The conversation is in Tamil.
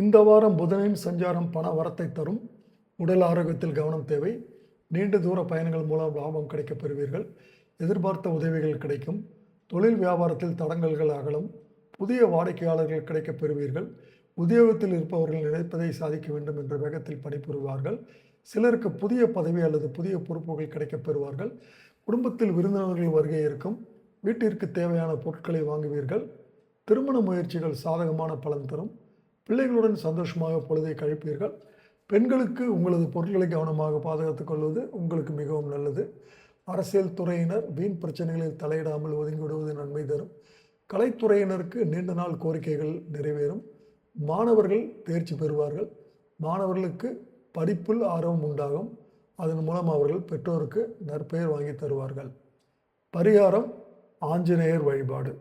இந்த வாரம் புதனின் சஞ்சாரம் பண வரத்தை தரும். உடல் ஆரோக்கியத்தில் கவனம் தேவை. நீண்ட தூர பயணங்கள் மூலம் லாபம் கிடைக்கப் பெறுவீர்கள். எதிர்பார்த்த உதவிகள் கிடைக்கும். தொழில் வியாபாரத்தில் தடங்கல்கள் அகலும். புதிய வாடிக்கையாளர்கள் கிடைக்கப் பெறுவீர்கள். உத்தியோகத்தில் இருப்பவர்கள் நினைப்பதை சாதிக்க வேண்டும் என்ற வேகத்தில் பணிபுரிவார்கள். சிலருக்கு புதிய பதவி அல்லது புதிய பொறுப்புகள் கிடைக்கப் பெறுவார்கள். குடும்பத்தில் விருந்தினர்கள் வருகை இருக்கும். வீட்டிற்கு தேவையான பொருட்களை வாங்குவீர்கள். திருமண முயற்சிகள் சாதகமான பலன் தரும். பிள்ளைகளுடன் சந்தோஷமாக பொழுதை கழிப்பீர்கள். பெண்களுக்கு உங்களது பொருட்களை கவனமாக பாதுகாத்துக் கொள்வது உங்களுக்கு மிகவும் நல்லது. அரசியல் துறையினர் வீண் பிரச்சனைகளில் தலையிடாமல் ஒதுங்கிவிடுவது நன்மை தரும். கலைத்துறையினருக்கு நீண்ட நாள் கோரிக்கைகள் நிறைவேறும். மாணவர்கள் தேர்ச்சி பெறுவார்கள். மாணவர்களுக்கு படிப்பில் ஆர்வம் உண்டாகும். அதன் மூலம் அவர்கள் பெற்றோருக்கு நற்பெயர் வாங்கி தருவார்கள். பரிகாரம்: ஆஞ்சநேயர் வழிபாடு.